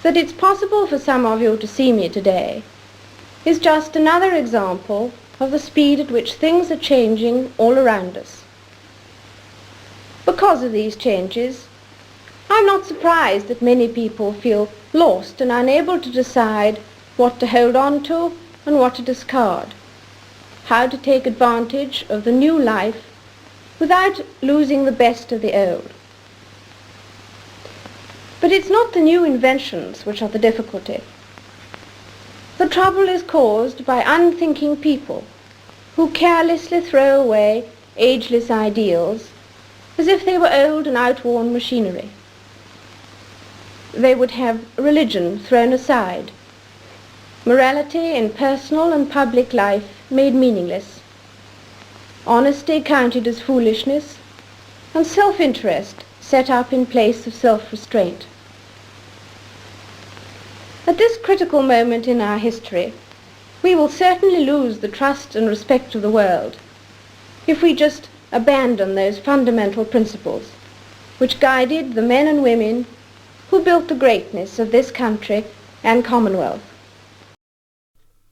That it's possible for some of you to see me today is just another example of the speed at which things are changing all around us. Because of these changes, I'm not surprised that many people feel lost and unable to decide what to hold on to and what to discard, how to take advantage of the new life without losing the best of the old. But it's not the new inventions which are the difficulty. The trouble is caused by unthinking people who carelessly throw away ageless ideals as if they were old and outworn machinery. They would have religion thrown aside, morality in personal and public life made meaningless, honesty counted as foolishness, and self-interest set up in place of self-restraint. At this critical moment in our history, we will certainly lose the trust and respect of the world if we just abandon those fundamental principles which guided the men and women who built the greatness of this country and Commonwealth.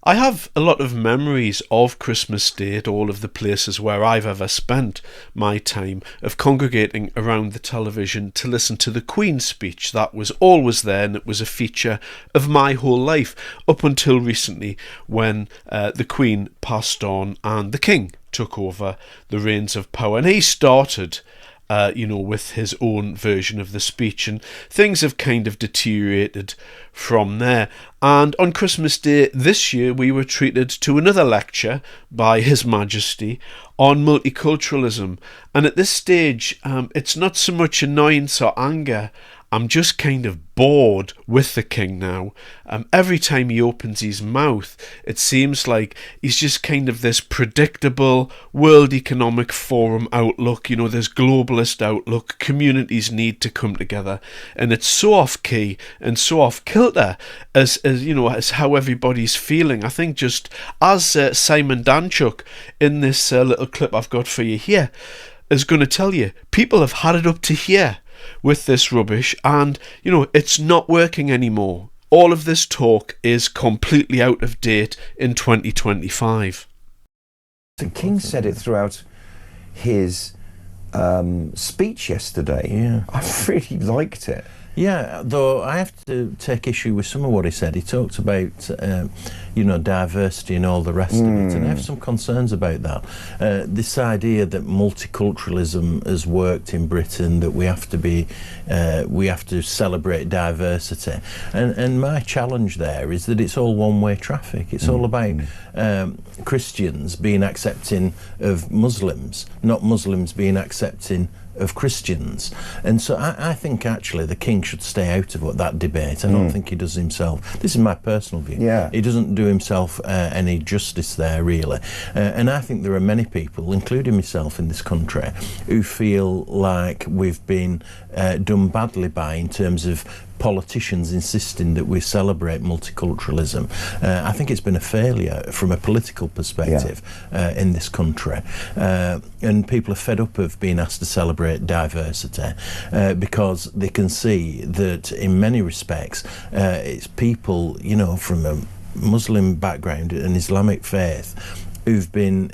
I have a lot of memories of Christmas Day at all of the places where I've ever spent my time of congregating around the television to listen to the Queen's speech. That was always there, and it was a feature of my whole life up until recently when the Queen passed on and the King took over the reins of power, and he started with his own version of the speech, and things have kind of deteriorated from there. And on Christmas Day this year, we were treated to another lecture by His Majesty on multiculturalism. And at this stage, it's not so much annoyance or anger. I'm just kind of bored with the King now. Every time he opens his mouth, it seems like he's just kind of this predictable World Economic Forum outlook, this globalist outlook, communities need to come together. And it's so off-key and so off-kilter as how everybody's feeling. I think just as Simon Danchuk in this little clip I've got for you here is going to tell you, people have had it up to here with this rubbish, and it's not working anymore. All of this talk is completely out of date in 2025. The King said it throughout his speech yesterday. Yeah, I really liked it. Yeah, though I have to take issue with some of what he said. He talked about, diversity and all the rest of it, and I have some concerns about that. This idea that multiculturalism has worked in Britain, that we have to celebrate diversity, and my challenge there is that it's all one-way traffic. It's all about Christians being accepting of Muslims, not Muslims being accepting of Christians. And so I think actually the King should stay out of that debate. I don't think he does himself. This is my personal view. Yeah. He doesn't do himself any justice there, really. And I think there are many people, including myself in this country, who feel like we've been done badly by in terms of politicians insisting that we celebrate multiculturalism. I think it's been a failure from a political perspective in this country, and people are fed up of being asked to celebrate diversity because they can see that in many respects it's people from a Muslim background and Islamic faith who've been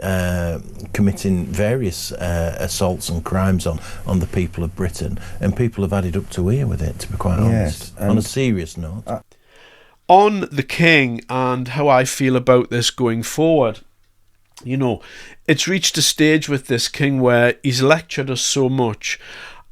committing various assaults and crimes on the people of Britain, and people have had it up to here with it, to be quite honest. On a serious note. On the King and how I feel about this going forward, it's reached a stage with this King where he's lectured us so much.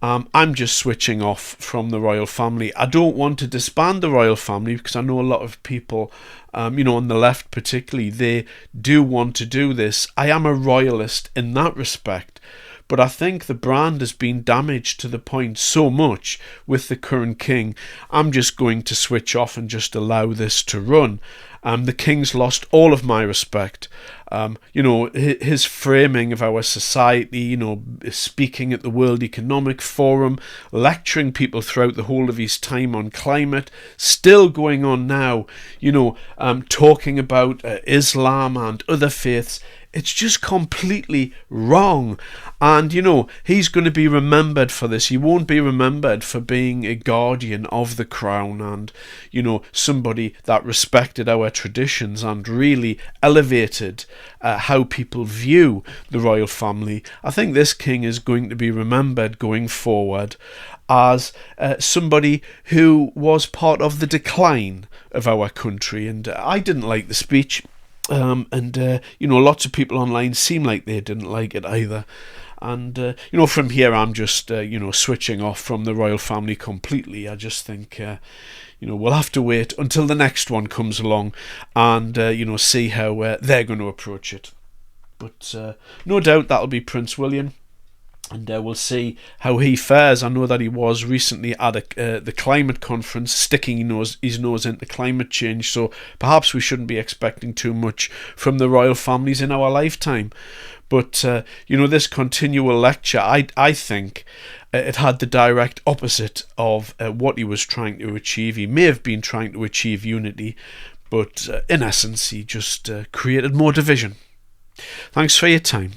I'm just switching off from the royal family. I don't want to disband the royal family because I know a lot of people, on the left particularly, they do want to do this. I am a royalist in that respect, but I think the brand has been damaged to the point so much with the current King. I'm just going to switch off and just allow this to run. The King's lost all of my respect. His framing of our society, speaking at the World Economic Forum, lecturing people throughout the whole of his time on climate, still going on now, talking about Islam and other faiths. It's just completely wrong. And, he's going to be remembered for this. He won't be remembered for being a guardian of the crown and, somebody that respected our traditions and really elevated how people view the royal family. I think this king is going to be remembered going forward as somebody who was part of the decline of our country. And I didn't like the speech. Lots of people online seem like they didn't like it either. And, from here I'm just, switching off from the royal family completely. I just think, we'll have to wait until the next one comes along and, see how they're going to approach it. But no doubt that'll be Prince William. And we'll see how he fares. I know that he was recently at the climate conference, sticking his nose into climate change. So perhaps we shouldn't be expecting too much from the royal families in our lifetime. But, this continual lecture, I think it had the direct opposite of what he was trying to achieve. He may have been trying to achieve unity, but in essence, he just created more division. Thanks for your time.